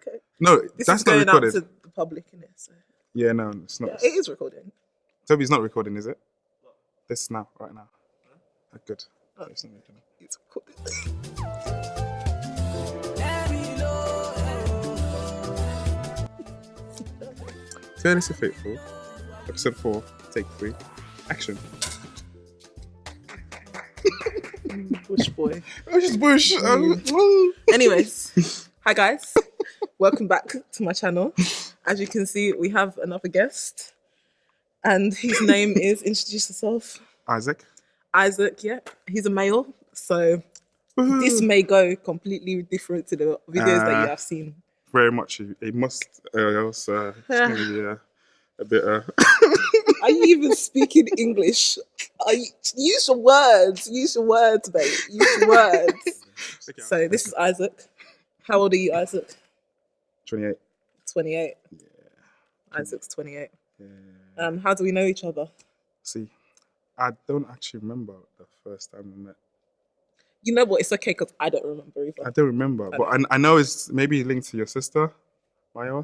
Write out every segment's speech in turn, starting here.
Okay. No, This that's is not going out recorded. to the public, innit? So Yeah, no, it's not. yeah, it is recording. Toby's not recording, is it? This now, right now. Good. Oh. It's not recording. It's recording. Fearlessly Faithful, episode 4, take 3, action. Bush boy. Oh, she's bush. Anyways, hi guys. Welcome back to my channel. As you can see, we have another guest. And his name is, introduce yourself. Isaac. Isaac, yeah. He's a male. So this may go completely different to the videos that you have seen. Very much. It must, else, it's going to be a bit... Are you even speaking English? Use your words. Use your words, mate. Use your words. Okay, So this is Isaac. How old are you, Isaac? 28. 28. Yeah. Isaac's 28. Yeah. How do we know each other? See, I don't actually remember the first time we met. You know what? It's okay because I don't remember either. I don't remember, but I know it's maybe linked to your sister, Maya.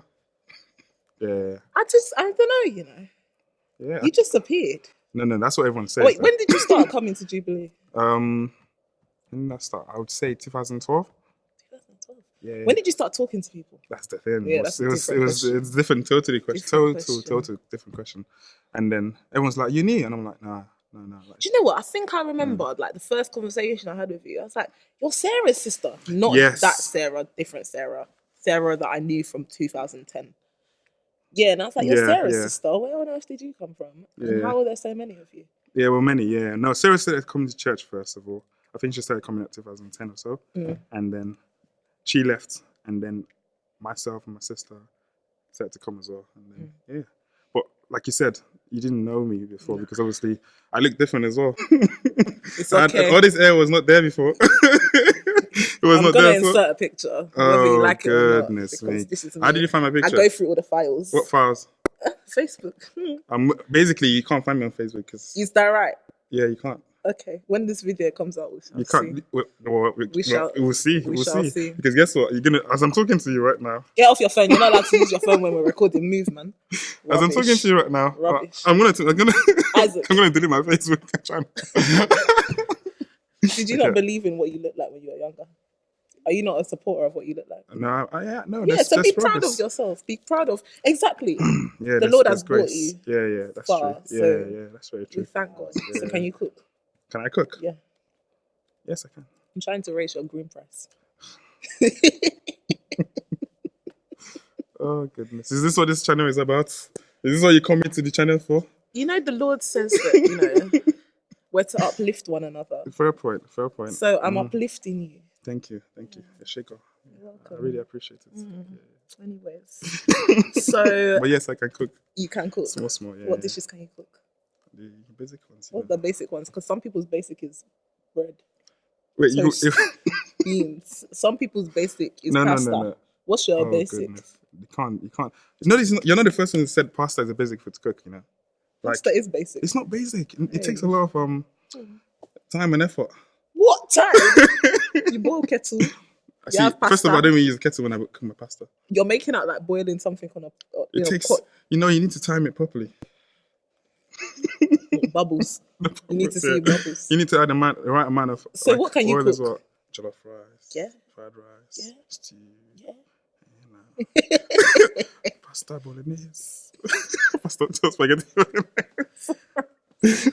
Yeah. I don't know, you know. Yeah. You just appeared. No, that's what everyone says. Wait, when did you start coming to Jubilee? When did that start? I would say 2012. 2012. Yeah. When did you start talking to people? That's the thing. Yeah, It was different, totally question. Total different question. And then everyone's like, "You need," and I'm like, "Nah, no." Like, Do you know what? I think I remembered like the first conversation I had with you. I was like, "You're Sarah's sister, not that Sarah, different Sarah, Sarah that I knew from 2010." Yeah, and I was like, "You're Sarah's sister. Where on earth did you come from? And how are there so many of you?" Yeah, well, many. Yeah, no. Sarah started coming to church first of all. I think she started coming at 2010 or so, and then she left, and then myself and my sister started to come as well, and then But like you said, you didn't know me before because obviously I look different as well. It's okay. All this hair was not there before. It was not there. I'm gonna insert a picture, whether you like it or not. Goodness me! This is me. How did you find my picture? I go through all the files. What files? Facebook. Basically, you can't find me on Facebook because. Is that right? Yeah, you can't. Okay, when this video comes out, we shall see. We'll see. We shall see. Because guess what? You're gonna, as I'm talking to you right now. Get off your phone. You're not allowed to use your phone when we're recording. Move, man. Rubbish. As I'm talking to you right now, I'm gonna delete my Facebook. Did you not believe in what you looked like when you were younger? Are you not a supporter of what you look like? No. Yeah, so be proud of yourself. Be proud of exactly. The Lord has brought you. Yeah, that's far, true. Yeah, that's very true. Thank God. Yeah. So can you cook? Can I cook? Yeah. Yes, I can. I'm trying to raise your groom price. Oh goodness! Is this what this channel is about? Is this what you come into the channel for? You know, the Lord says that we're to uplift one another. Fair point. So I'm uplifting you. Thank you. A shaker. You're welcome. I really appreciate it. Anyways, so but yes, I can cook. You can cook. Small. Yeah. What dishes can you cook? The basic ones. What the basic ones? Because some people's basic is bread. Wait, toast, beans. Some people's basic is pasta. No. What's your basic? Goodness. You can't. You're not the first one who said pasta is a basic food to cook. You know, pasta is basic. It's not basic. It takes a lot of time and effort. What time? You boil kettle. First of all, I don't even use a kettle when I cook my pasta. You're making out like boiling something on a pot. You need to time it properly. Bubbles. You need to see bubbles. You need to add the right amount of. So what can you cook? As well. Jollof rice. Yeah. Fried rice. Yeah. Stew. Yeah. Pasta bolognese. Pasta spaghetti bolognese.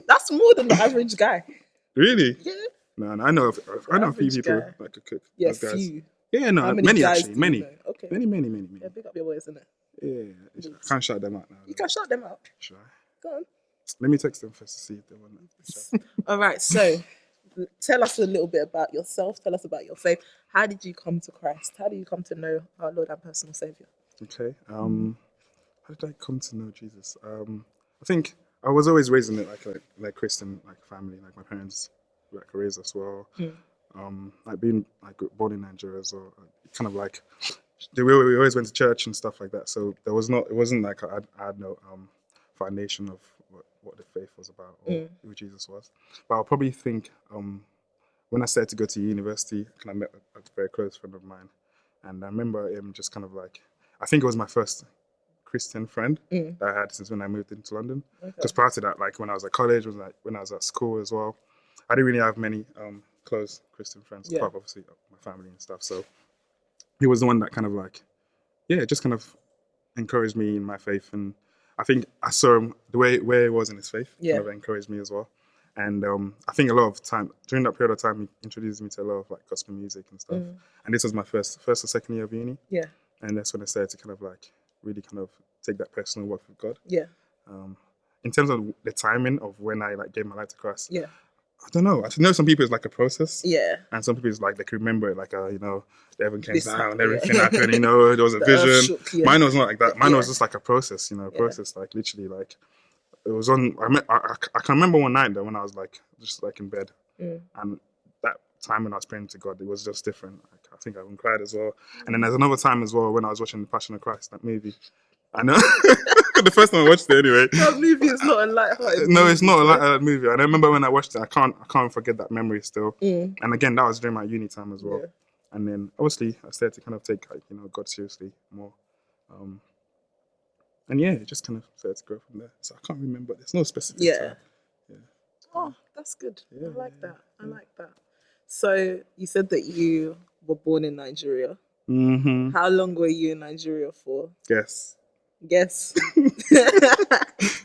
That's more than the average guy. Really? Yeah. No, I know a few people that could cook. Yeah, few. Yeah, no, many actually, many. Okay. Many. Yeah, big up your boys, isn't it? Yeah, I can't shout them out now. You can shout them out. Should I? Go on. Let me text them first to see if they want to. All right, so tell us a little bit about yourself. Tell us about your faith. How did you come to Christ? How did you come to know our Lord and personal Savior? Okay. How did I come to know Jesus? I think I was always raised in it like Christian family, like my parents were raised as well. Like being born in Nigeria as well. Kind of like we always went to church and stuff like that. So it wasn't like I had no foundation of what the faith was about or who Jesus was. But I'll probably think when I started to go to university, and I met a very close friend of mine, And I remember him just kind of like, I think it was my first Christian friend that I had since when I moved into London. Because prior to that, like when I was at college, was like when I was at school as well, I didn't really have many close Christian friends, apart obviously my family and stuff. So he was the one that kind of like, just kind of encouraged me in my faith. And I think I saw him the way where he was in his faith, kind of encouraged me as well. And I think a lot of time during that period of time, he introduced me to a lot of like gospel music and stuff. And this was my first or second year of uni. Yeah. And that's when I started to kind of like really kind of take that personal walk with God. Yeah. In terms of the timing of when I like gave my life to Christ. Yeah. I don't know. I know some people it's like a process. Yeah. And some people it's like they can remember it like the heaven came down, everything happened, there was a vision. Shook, Mine was not like that. Mine was just like a process, process like literally like it was on I can remember one night though when I was like just like in bed. And that time when I was praying to God, it was just different. Like, I think I even cried as well. And then there's another time as well when I was watching The Passion of Christ, that movie. I know. The first time I watched it anyway. That movie is not a light-hearted No, it's not a light-hearted movie. I remember when I watched it, I can't forget that memory still. And again, that was during my uni time as well. Yeah. And then obviously I started to kind of take like, God seriously more. And it just kind of started to grow from there. So I can't remember. There's no specific time. Yeah. Oh, that's good. Yeah, I like that. I like that. So you said that you were born in Nigeria. Mm-hmm. How long were you in Nigeria for? Guess.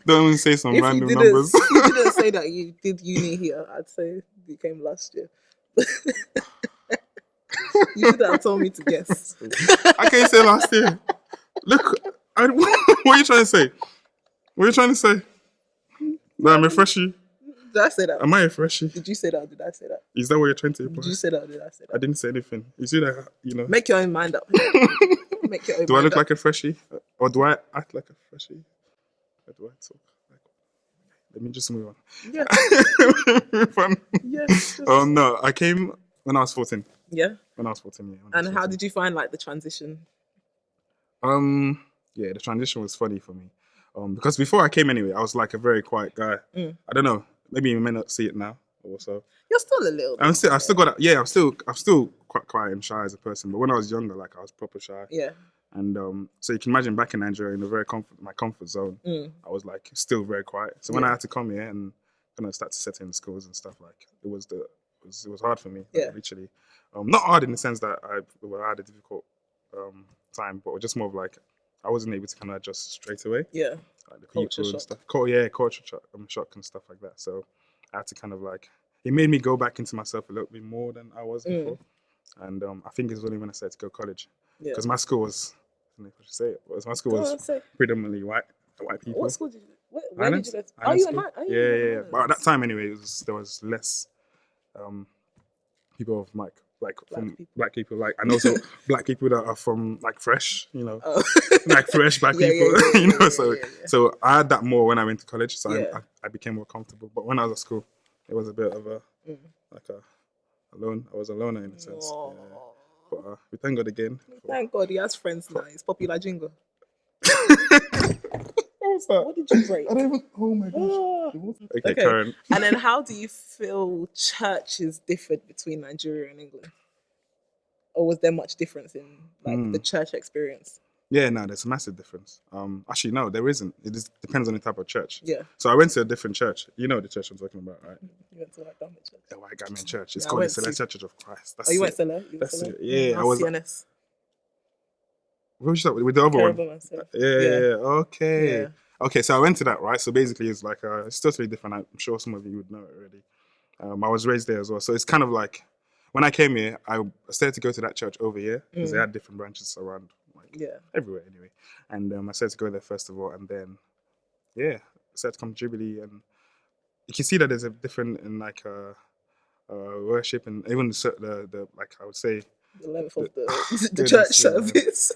Don't even say some random numbers. If you didn't say that you did uni here, I'd say you came last year. You should have told me to guess. I can't say last year. Look, what are you trying to say? What are you trying to say? That I'm a freshie? Did I say that? Am I a freshie? Did you say that or did I say that? Is that what you're trying to imply? Did you say that or did I say that? I didn't say anything. You see that, Make your own mind up. Do I look like a freshie? Or do I act like a freshie? Or do I talk like... Let me just move on. Yeah. No, I came when I was 14. Yeah? When I was 14, yeah. And how did you find like the transition? The transition was funny for me. Because before I came anyway, I was like a very quiet guy. I don't know. Maybe you may not see it now. Also, you're still a little bit. I've still got. I'm still quite quiet and shy as a person. But when I was younger, like I was proper shy. Yeah. And so you can imagine back in Nigeria, in my comfort zone, I was like still very quiet. So when I had to come here and kind of start to set in schools and stuff, like it was hard for me. Like, literally, not hard in the sense that I had a difficult time, but just more of like I wasn't able to kind of adjust straight away. Yeah. Like the culture people and stuff. Culture shock and stuff like that. So I had to kind of like, it made me go back into myself a little bit more than I was before. And I think it's only when I started to go to college. Because my school was, I don't know if I should say it, but my school was predominantly white people. What school did you, where did you go to? Oh, you were Yeah. But at that time anyway, there was less people of black people, like, and also black people that are from like fresh, like fresh black people, So I had that more when I went to college, so I became more comfortable. But when I was at school, it was a bit of a I was a loner in a sense. Yeah. But we thank God again. Thank God he has friends now. It's popular jingle. What did you break? I don't even. Oh my gosh. Okay, Karen. And then, how do you feel church is different between Nigeria and England? Or was there much difference in like the church experience? Yeah, no, there's a massive difference. Actually, no, there isn't. It just depends on the type of church. Yeah. So I went to a different church. You know the church I'm talking about, right? You went to White Garment Church. The White Garment Church. It's called the Celestial Church of Christ. That's you went to That's it. Yeah, I was. CNS. What was that with the other one? Yeah. Okay. Yeah. Okay, so I went to that, right? So basically, it's like it's totally different. I'm sure some of you would know it already. I was raised there as well, so it's kind of like when I came here, I started to go to that church over here because they had different branches around, like everywhere anyway. And I started to go there first of all, and then I started to come to Jubilee, and you can see that there's a different in like worship and even the like I would say. The length of the church service.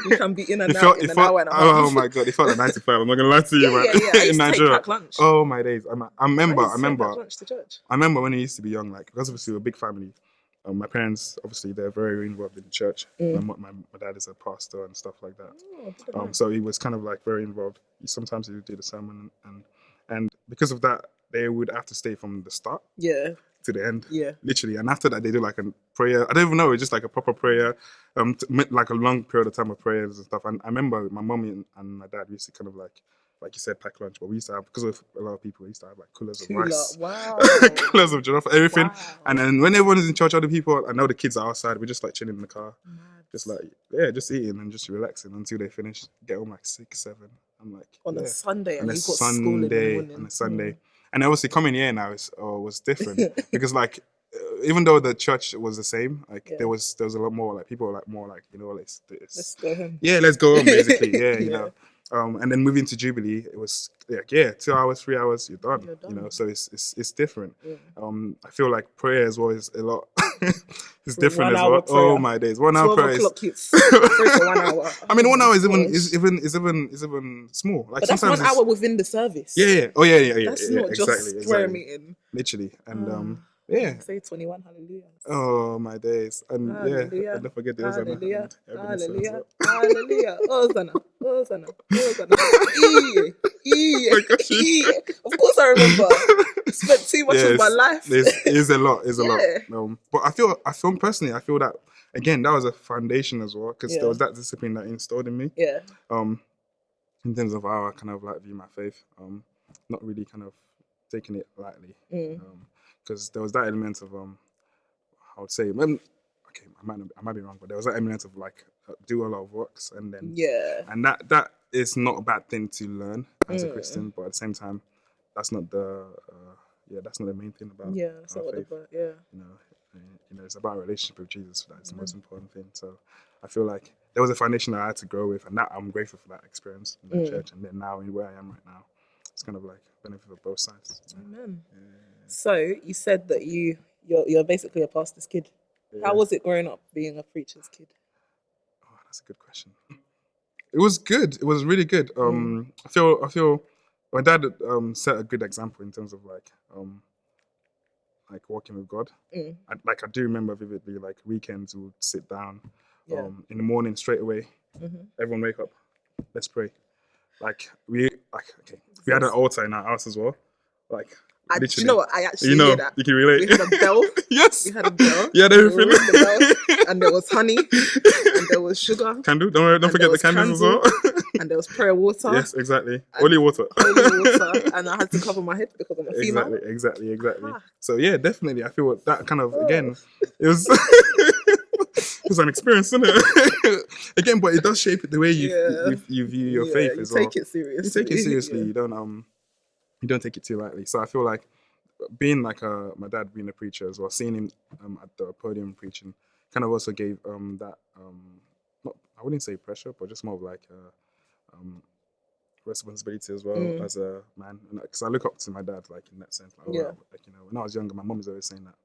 You can be in and out in an hour and a half. Oh my God, it felt like 95. I'm not gonna lie to you, man. Yeah. I used in Nigeria. To take lunch. Oh my days. I remember. Lunch to church. I remember when we used to be young, like because obviously we're a big family. My parents, obviously, they're very involved in the church. My dad is a pastor and stuff like that. So he was kind of like very involved. Sometimes he would do the sermon, and because of that, they would have to stay from the start to the end, literally. And after that, they do like a prayer. I don't even know. It's just like a proper prayer, like a long period of time of prayers and stuff. And I remember my mum and my dad used to kind of like you said, pack lunch. But we used to have, because of a lot of people, we used to have like coolers of rice, coolers of jollof, everything. And then when everyone is in church, other people, I know the kids are outside. We're just like chilling in the car, just like just eating and just relaxing until they finish. Get home like 6, 7. I'm like on a Sunday, and on a you've got school in the morning. On a Sunday. And obviously coming here now was different because like even though the church was the same, like there was a lot more like people were like more like, you know, let's go home. Yeah, let's go home basically. You know. And then moving to Jubilee, it was like 2 hours, 3 hours, you're done. You know, so it's different. I feel like prayer as well is a lot. It's different as well. Prayer. Oh my days, 1 hour prayer. 12 o'clock, pray for 1 hour. I mean, 1 hour is even small. Like, but that's 1 hour within the service. Yeah. Oh yeah. That's not just prayer meeting. Literally, and say 21 hallelujah. Oh my days, and hallelujah. And don't forget the Hosanna. Hallelujah. Hosanna. Of course I remember. Spent too much of my life. It is a lot. But I feel personally, I feel that again that was a foundation as well, because there was that discipline that installed in me. In terms of how I kind of like view my faith, not really kind of taking it lightly. Because there was that element of I would say, I might be wrong, but there was that element of like do a lot of works, and then and that is not a bad thing to learn as a Christian, but at the same time, that's not the main thing about it's not faith. You know, it's about a relationship with Jesus. That's the most important thing. So I feel like there was a foundation that I had to grow with, and that I'm grateful for that experience in the church, and then now in where I am right now, it's kind of like benefit of both sides. Amen. So you said that you're basically a pastor's kid. How was it growing up being a preacher's kid? Oh, that's a good question. It was good. It was really good. I feel my dad set a good example in terms of like walking with God. I do remember vividly, like weekends we would sit down in the morning straight away. Everyone wake up, let's pray. We had an altar in our house as well. Do you know what? I actually hear that. You can relate. We had a bell. Yes. We had a bell. Yeah, everything. The bell, and there was honey, and there was sugar. Candle. Don't forget the candles as well. And there was prayer water. Yes, exactly. Holy water. And I had to cover my head because I'm a female. Exactly. So yeah, definitely. I feel that kind of again, it was it was an experience, isn't it? Again, but it does shape the way you view your faith as well. You take it seriously. You take it seriously. You don't take it too lightly. So I feel like being like my dad being a preacher as well, seeing him at the podium preaching, kind of also gave that not, I wouldn't say pressure, but just more of like responsibility as well as a man. Because I look up to my dad like in that sense. Like, when I was younger, my mom was always saying that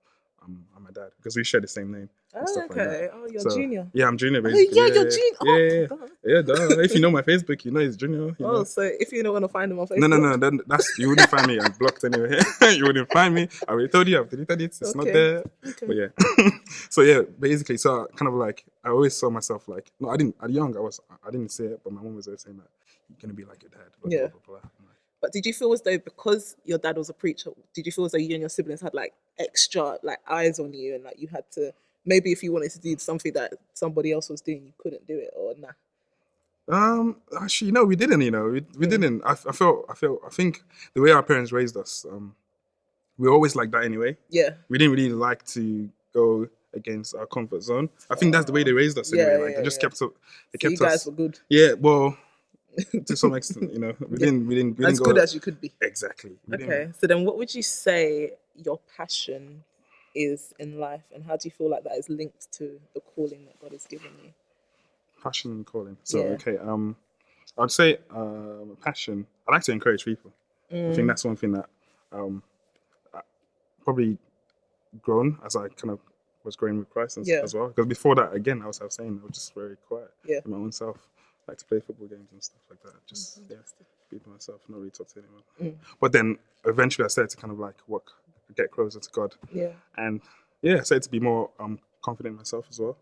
I'm my dad, because we share the same name. And stuff like that. Oh, you're junior. Yeah, I'm junior basically. You're junior. Yeah, duh. If you know my Facebook, you know he's junior. You know. So if you don't want to find him on Facebook, no, then you wouldn't find me. I'm blocked anyway. You wouldn't find me. I already told you. I've deleted it. It's not there. Okay. But yeah. So yeah, basically, so kind of like I always saw myself like I didn't. At young, I didn't say it, but my mom was always saying that you're gonna be like your dad. Blah, blah, blah. But did you feel as though, because your dad was a preacher, did you feel as though you and your siblings had like extra like eyes on you, and like you had to, maybe if you wanted to do something that somebody else was doing, you couldn't do it, or nah? Actually, no, we didn't. We didn't. I think the way our parents raised us, we were always like that anyway. Yeah. We didn't really like to go against our comfort zone. I think that's the way they raised us anyway. They just kept up. They kept us. You guys were good. Yeah. Well. To some extent, we didn't as go good as you could be. Exactly. Okay, so then what would you say your passion is in life, and how do you feel like that is linked to the calling that God has given you? Passion and calling. So okay, I'd say passion. I like to encourage people. I think that's one thing that I probably grown as I kind of was growing with Christ as well. Because before that, again, I was saying I was just very quiet in my own self. Like to play football games and stuff like that. Just be by myself, not really talk to anyone. But then eventually I started to kind of like get closer to God. Yeah. And I started to be more confident in myself as well.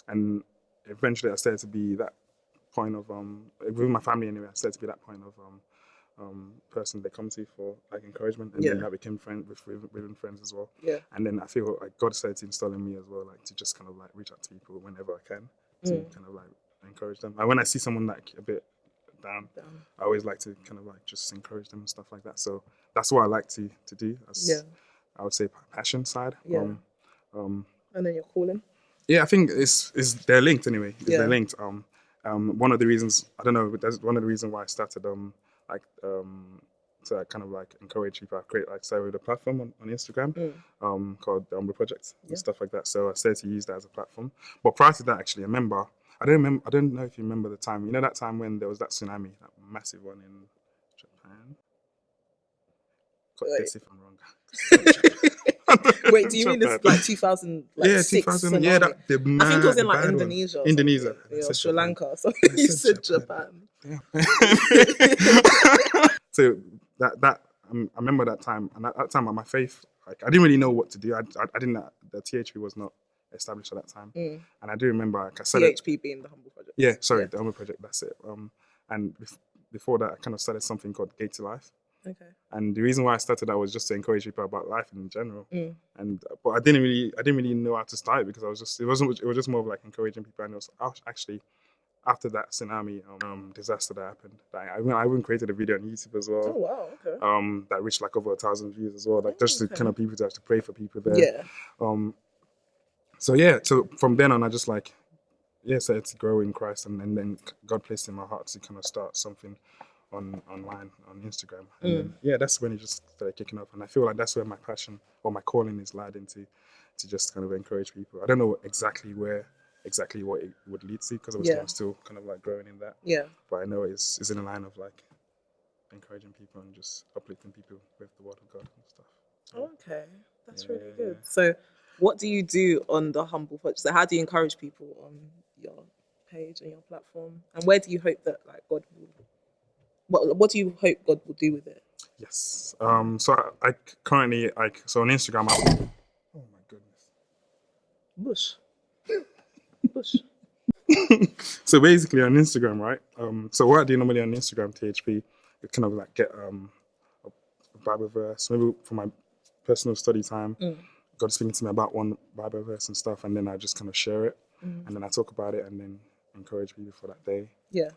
And eventually I started to be that point of with my family anyway. I started to be that point of person they come to for like encouragement, and then that became within friends as well. Yeah. And then I feel like God started to install in me as well, like to just kind of like reach out to people whenever I can to kind of like encourage them. And when I see someone like a bit down, I always like to kind of like just encourage them and stuff like that. So that's what I like to do. I would say passion side. Yeah. And then your calling. Yeah, I think it's they're linked anyway. They're linked. One of the reasons, I don't know, that's one of the reasons why I started to kind of like encourage people. I started a platform on Instagram called the Umbrella Project and stuff like that. So I started to use that as a platform. But prior to that, actually, I don't know if you remember the time. You know that time when there was that tsunami, that massive one in Japan. Cut this if I'm wrong. Wait, do you mean it's like 2000? Like yeah, 2000. Yeah, I think it was in like Indonesia. Indonesia. Or Sri Lanka. So you said Japan. Yeah. So that I remember that time, and at that time, my faith, like I didn't really know what to do. I didn't. The THP was not established at that time, and I do remember, like I said, THP being the Humble Project. Yeah, sorry, the Humble Project. That's it. And before that, I kind of started something called Gate to Life. Okay. And the reason why I started that was just to encourage people about life in general. But I didn't really know how to start it, because it was just more of like encouraging people. And it was actually after that tsunami disaster that happened, I even created a video on YouTube as well. Oh wow, okay. That reached like over 1,000 views as well. Like just to kind of people to have to pray for people there. Yeah. So from then on, I just like started to grow in Christ, and then God placed in my heart to kind of start something online on Instagram, and then, that's when it just started kicking off. And I feel like that's where my passion or my calling is led into, to just kind of encourage people. I don't know exactly what it would lead to, because I'm still kind of like growing in that. Yeah. But I know it's in the line of like encouraging people and just uplifting people with the word of God and stuff. Okay, that's really good. So, what do you do on the Humble Project? So, how do you encourage people on your page and your platform? And where do you hope that like God will? What do you hope God will do with it? Yes. So I currently on Instagram. Oh my goodness. Bush. So basically on Instagram, right? So what I do normally on Instagram, THP, is kind of like get a Bible verse, maybe for my personal study time. God speaking to me about one Bible verse and stuff, and then I just kind of share it, and then I talk about it, and then encourage people for that day. Yeah.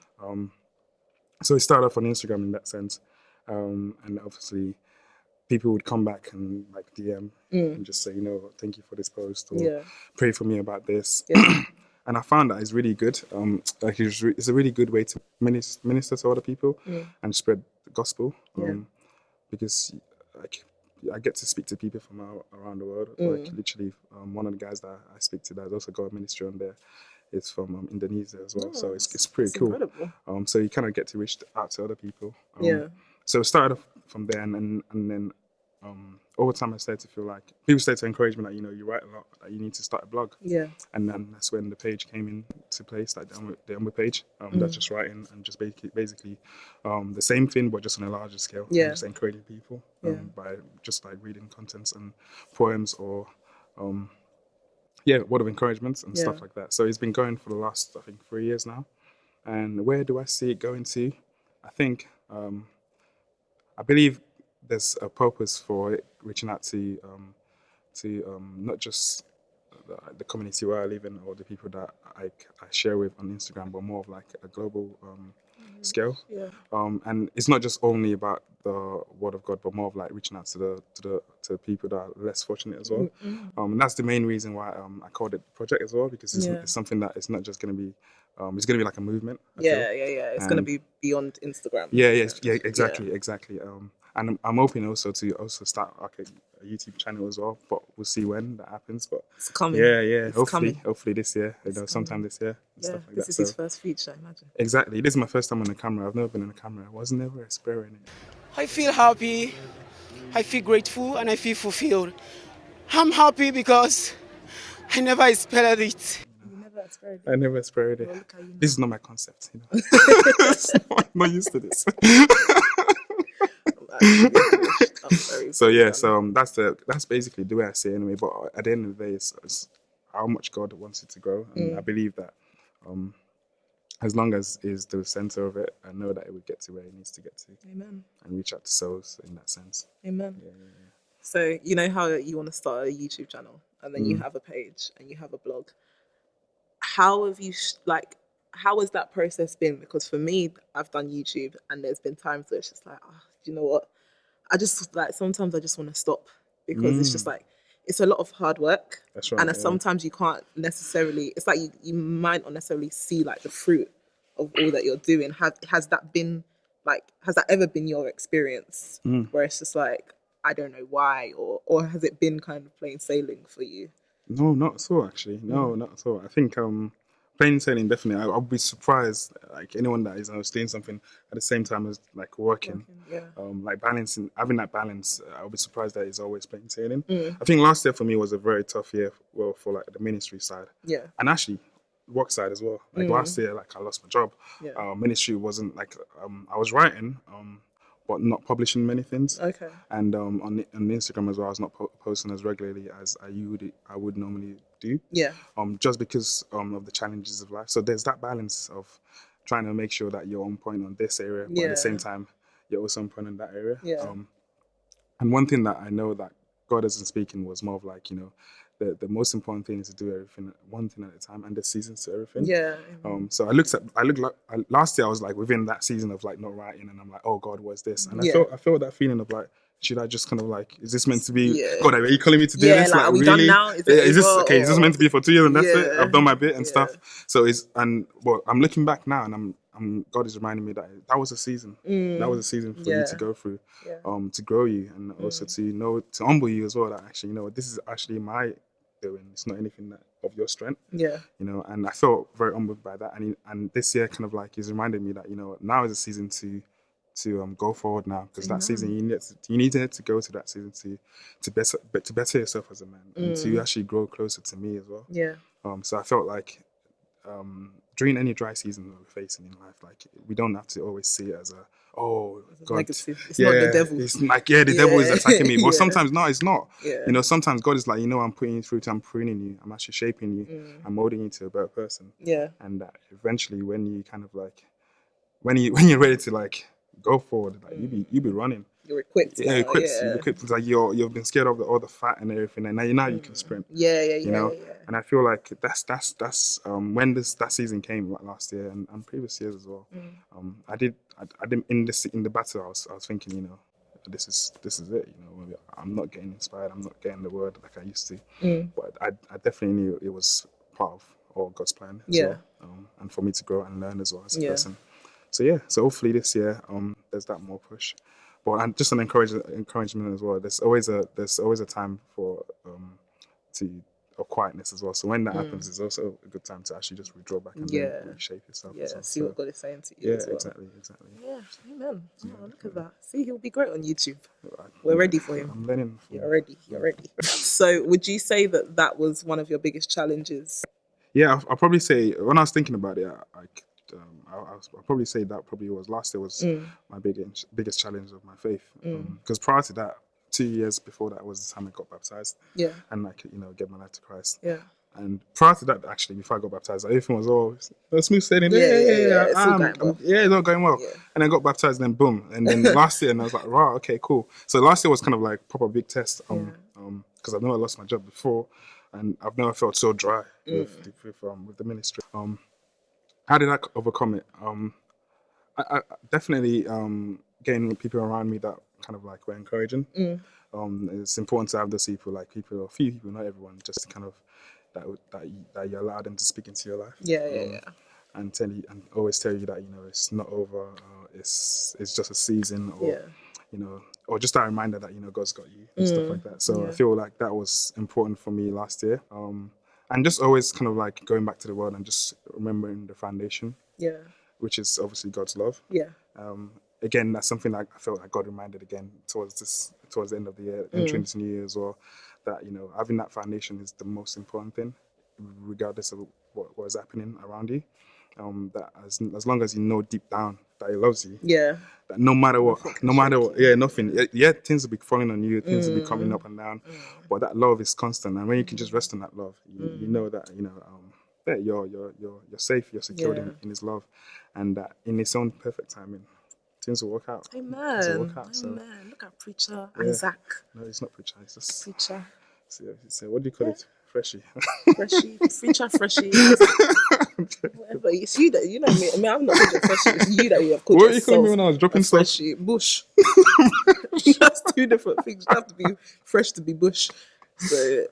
So it started off on Instagram in that sense, and obviously people would come back and like DM and just say, thank you for this post, or pray for me about this. Yeah. And I found that it's really good. Like it's a really good way to minister to other people and spread the gospel. Because like I get to speak to people from around the world. Like literally, one of the guys that I speak to that also got a ministry on there is from Indonesia as well. So it's pretty cool. Incredible. So you kind of get to reach out to other people. So it started off from there, and then over time I started to feel like people started to encourage me that you write a lot, that you need to start a blog. Yeah. And then that's when the page came into place, like the Umbrella page. That's just writing and just basically the same thing, but just on a larger scale. Yeah. And just encouraging people by just like reading contents and poems or word of encouragement and stuff like that. So it's been going for the last, I think, 3 years now. And where do I see it going to? I think, I believe there's a purpose for it reaching out to not just the community where I live in or the people that I share with on Instagram, but more of like a global scale. Yeah. And it's not just only about the word of God, but more of like reaching out to the people that are less fortunate as well. And that's the main reason why I called it project as well, because it's something that it's not just going to be. It's going to be like a movement. Yeah. It's going to be beyond Instagram. Yeah, exactly. And I'm hoping also to start like a YouTube channel as well, but we'll see when that happens. But it's coming. Yeah. Hopefully this year, sometime this year. Stuff like this is his first feature, I imagine. Exactly. This is my first time on the camera. I've never been on the camera. I was never experiencing it. I feel happy, I feel grateful, and I feel fulfilled. I'm happy because I never expected it. I never experienced it. Well, this is not my concept. I'm not used to this. So that's basically the way I see it anyway. But at the end of the day, it's how much God wants it to grow, and I believe that as long as is the center of it, I know that it would get to where it needs to get to. Amen. And reach out to souls in that sense. Amen. Yeah. So you know how you want to start a YouTube channel, and then you have a page and you have a blog. How have you how has that process been? Because for me, I've done YouTube, and there's been times where it's just like, oh, you know what? I just sometimes I just want to stop, because it's just like, it's a lot of hard work. That's right. And sometimes you can't necessarily, it's like you might not necessarily see like the fruit of all that you're doing. Has that ever been your experience where it's just like, I don't know why, or has it been kind of plain sailing for you? No, not at all, actually. No, not at all. I think plain sailing, definitely. I'll be surprised, like anyone that is doing something at the same time as like working. Like balancing, having that balance. I'll be surprised that it's always plain sailing. I think last year for me was a very tough year. Well, for like the ministry side. Yeah. And actually, work side as well. Like last year, like I lost my job. Ministry wasn't like I was writing. But not publishing many things. Okay. And on Instagram as well, I was not posting as regularly as I would normally do. Yeah. Just because of the challenges of life. So there's that balance of trying to make sure that you're on point on this area, but at the same time you're also on point in that area. Yeah. And one thing that I know that God isn't speaking was more of like, the most important thing is to do everything one thing at a time, and there's seasons to everything. Yeah. So last year I was like within that season of like not writing, and I'm like, oh God, what's this? And I felt that feeling of like, should I just kind of like, is this meant to be? God, are you calling me to do this? Like, are we really done now? Is this okay? Is this meant to be for 2 years and that's it? I've done my bit and stuff. So I'm looking back now, and God is reminding me that was a season. That was a season for you to go through, to grow you, and also to humble you as well. That actually, this is actually my doing. It's not anything of your strength. Yeah. And I felt very humbled by that. And this year kind of like is reminding me that now is a season to go forward now, because that season you need to go to that season to better yourself as a man, and to actually grow closer to me as well. Yeah. So I felt like during any dry season that we're facing in life, like we don't have to always see it as God, negative. It's not the devil. It's like the devil is attacking me, but sometimes no, it's not. Yeah. Sometimes God is like, I'm putting you through, I'm pruning you, I'm actually shaping you, I'm molding you to a better person. Yeah. And that eventually, when you kind of like, when you're ready to like go forward, like you be running. You're equipped. Yeah, equipped. You're equipped. It's like you've been scared of all the fat and everything, and now you can sprint. Yeah. And I feel like that's when that season came, like last year and previous years as well. I did in the battle. I was thinking, this is it. I'm not getting inspired. I'm not getting the word like I used to. But I definitely knew it was part of all God's plan. Well, and for me to grow and learn as well as a person. So hopefully this year there's that more push. But just an encouragement as well. There's always a time for quietness as well. So when that happens, it's also a good time to actually just withdraw back and reshape yourself. Yeah, see what God is saying to you. Yeah, as well. exactly. Yeah, amen. Look at that. See, he'll be great on YouTube. We're ready for him. I'm learning. You're ready. So would you say that was one of your biggest challenges? Yeah, I'll probably say, when I was thinking about it, I'll probably say that probably was last year was my biggest challenge of my faith. Because prior to that, 2 years before that was the time I got baptized. Yeah. And get my life to Christ. Yeah. And prior to that, actually, before I got baptized, everything was all smooth sailing. It's not going well. Yeah. And I got baptized, and then boom. And then last year, and I was like, wow, okay, cool. So last year was kind of like proper big test. Because I've never lost my job before, and I've never felt so dry with the ministry. How did I overcome it? I definitely getting people around me that kind of like were encouraging. It's important to have those people, like a few people, not everyone, just to kind of that you allow them to speak into your life. Yeah. And tell you, and always tell you that it's not over. It's just a season, or just that reminder that God's got you and stuff like that. So I feel like that was important for me last year. And just always kind of like going back to the word and just remembering the foundation. Yeah. Which is obviously God's love. Yeah. Again, that's something that I felt like God reminded again towards the end of the year, entering this new year as well, that having that foundation is the most important thing, regardless of what is happening around you. That as long as you know deep down that He loves you. Yeah. That no matter what, nothing. Yeah, things will be falling on you, things will be coming up and down, but that love is constant. And when you can just rest on that love, you know that that you're safe, you're secured in His love, and that in His own perfect timing, things will work out. Amen. Things will work out. So, Amen. Look at Preacher Isaac. no, it's not preacher. It's just Preacher. So what do you call it? Freshie. Freshie. Preacher Freshie. Whatever. It's you that, you know me. I mean, I'm not called a Freshie. It's you that you have called What are you calling me when I was dropping stuff? Freshie. Bush. That's two different things. You have to be fresh to be bush. So,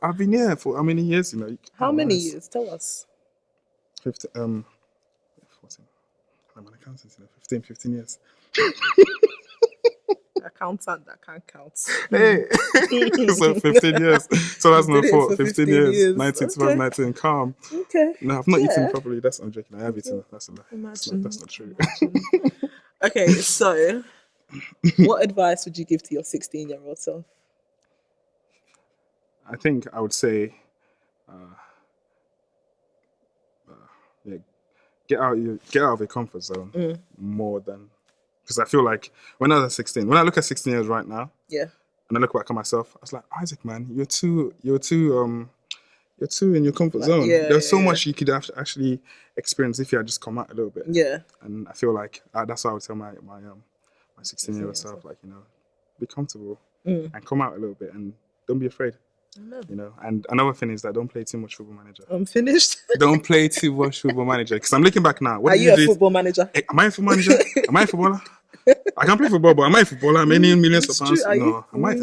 I've been here for how many years? You know. How many years? Tell us. 15. 14. I'm an accountant. 15 years. Accountant that can't count. Hey, so 15 years. So that's not for 15 years. 2019. Okay. Calm. Okay. No, I've not eaten properly. I'm joking. I have eaten. That's a lie. Imagine. That's not true. Okay, so what advice would you give to your 16-year-old self? I think I would say, get out of your comfort zone more than, because I feel like when I was 16, when I look at 16 years right now, and I look back at myself, I was like, Isaac, man, you're too in your comfort zone. There's so much you could actually experience if you had just come out a little bit. Yeah. And I feel like that's why I would tell my 16-year-old self, like, you know, be comfortable and come out a little bit and don't be afraid. Amen. You know, and another thing is that don't play too much Football Manager. I'm finished. Don't play too much Football Manager, because I'm looking back now. What Are you a football manager? Am I a football manager? Am I a footballer? I can play football, but am I a footballer? I'm earning millions of pounds. No, I'm not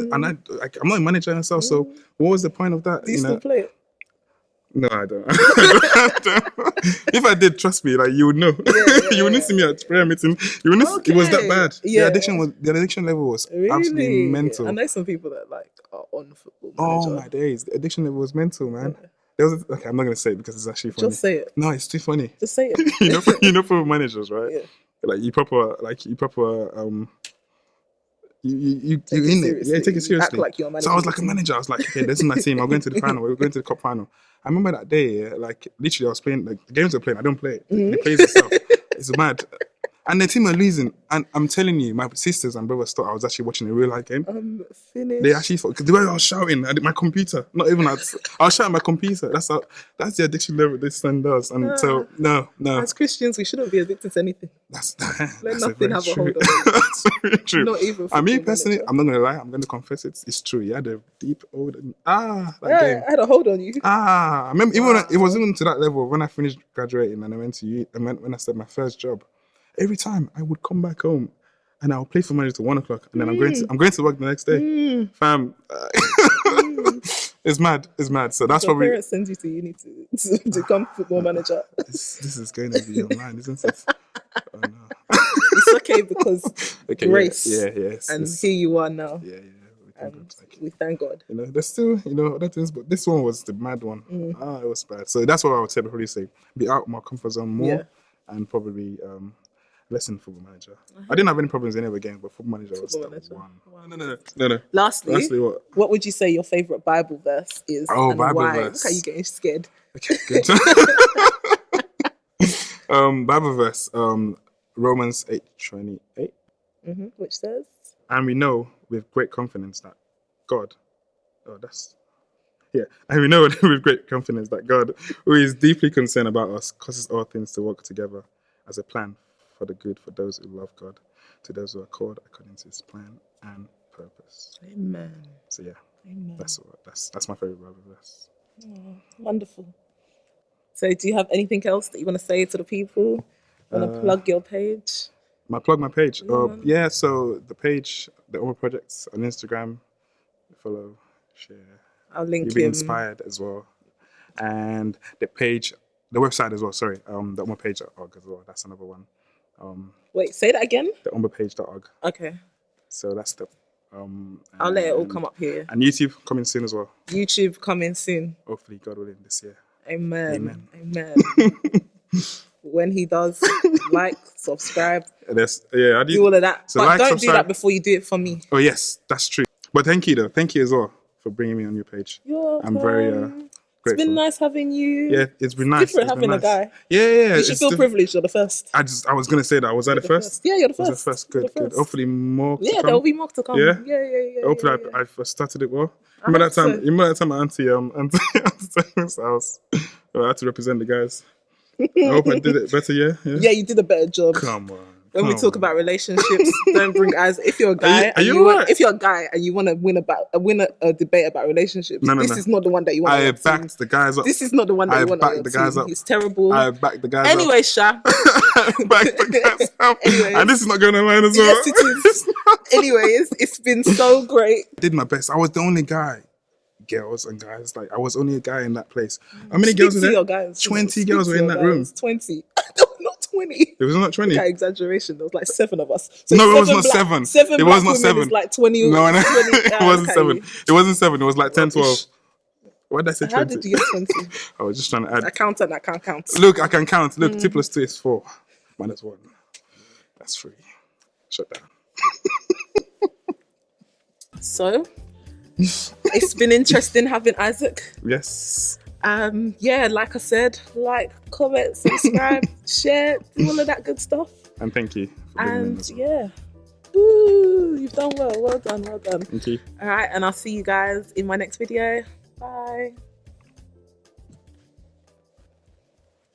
a manager myself. So what was the point of that? Do you still play it? No, I don't. If I did, trust me, like you would know. You wouldn't see me at prayer meeting. You wouldn't. It was that bad. Yeah. The addiction level was absolutely mental. I know some people that like are on Football Oh Manager. my days, the addiction level was mental, man. Okay, I'm not gonna say it because it's actually funny. Just say it. No, it's too funny. Just say it. you know Football Managers, right? Yeah. Like you proper you in it. Yeah, take it seriously. Act like you're a manager. So I was like a manager. I was like, okay, this is my team. I'm going to the final. We're going to the cup final. I remember that day, like literally I was playing, like the games we're playing, I don't play it. It plays itself. It's mad. And the team are losing. And I'm telling you, my sisters and brothers thought I was actually watching a real life game. Finished. They actually thought, because the way I was shouting at my computer, not even I was shouting at my computer. That's the addiction level this son does. And so, no. As Christians, we shouldn't be addicted to anything. Let nothing have a hold on us. That's very true. Not even I mean, personally, I'm not going to lie. I'm going to confess it. It's true. You had a deep hold on. Game. I had a hold on you. I remember it was even to that level when I finished graduating and I went to when I started my first job. Every time I would come back home and I'll play for manager till 1 o'clock and then I'm going to work the next day. Fam, it's mad. So that's probably. Your parents send you to uni to become Football Manager. This is going to be online, isn't it? Oh no. It's okay because grace. Yes. And here you are now. Yeah. And we thank God. You know, there's still, other things, but this one was the mad one. It was bad. So that's what I would probably say. Be out of my comfort zone more and probably listen Football Manager. I didn't have any problems in any other game, but Football Manager was the one. Wow. No. Lastly, what would you say your favourite Bible verse is? Oh, and Bible why? verse. Look how you getting scared. Okay, good. Bible verse, Romans 8:28. Which says? And we know with great confidence that God, and we know with great confidence that God, who is deeply concerned about us, causes all things to work together as a plan for the good for those who love God, to those who are called according to His plan and purpose. Amen. So Amen. That's my favorite Bible verse. Oh, wonderful. So, do you have anything else that you want to say to the people? Want to plug your page? Plug my page. So the page, the Oma Projects on Instagram. Follow, share. I'll link You'll be inspired as well. And the website as well. Sorry, the omapage.org as well. That's another one. Wait, say that again. The omapage.org. Okay. So that's the. I'll let it all come up here. And YouTube coming soon as well. YouTube coming soon. Hopefully, God willing, this year. Amen. When he does, like, subscribe, do all of that. So but don't do that before you do it for me. Oh yes, that's true. But thank you though. Thank you as well for bringing me on your page. You're welcome. I'm very grateful. It's been nice having you. Yeah, it's been nice. Different having a guy. Yeah. You should feel privileged. You're the first. I was gonna say that. Was I the first? Yeah, you're the first. Was the first? Good. Hopefully more. Yeah, there will be more to come. Yeah. Hopefully, I've started it well. Remember that time? Remember that time at Auntie Taylor's house? I had to represent the guys. I hope I did it better, yeah? Yeah, you did a better job. Come on. When we talk about relationships, don't bring guys. If you're a guy, Are you right? if you're a guy and you want to win a debate about relationships, this is not the one that you want. I backed the guys up. This is not the one that you want. I backed the guys up. He's terrible. I backed the guys up. Anyway, Sha. Backed the guys up. Anyways. And this is not going online as well. Yes, it is. Anyways, it's been so great. I did my best. I was the only guy. Girls and guys, like I was only a guy in that place. How many girls were there? Guys. 20 girls were in that room. 20. No, not 20. It was not 20. Okay, exaggeration. There was like 7 of us. So no, it was not 7. 7 it was not 7. Is like 20. No, 20 it wasn't 7. It wasn't 7. It was like 10, 12. Why did I say 20? How did you get 20? I was just trying to add. Accountant, I can't count. Look, I can count. Look, 2 plus 2 is 4. Minus 1. That's 3. Shut down. So, it's been interesting having Isaac. Yes. Yeah, like I said, like, comment, subscribe, share, do all of that good stuff. And thank you. And yeah. Woo, you've done well. Well done, well done. Thank you. All right, and I'll see you guys in my next video. Bye.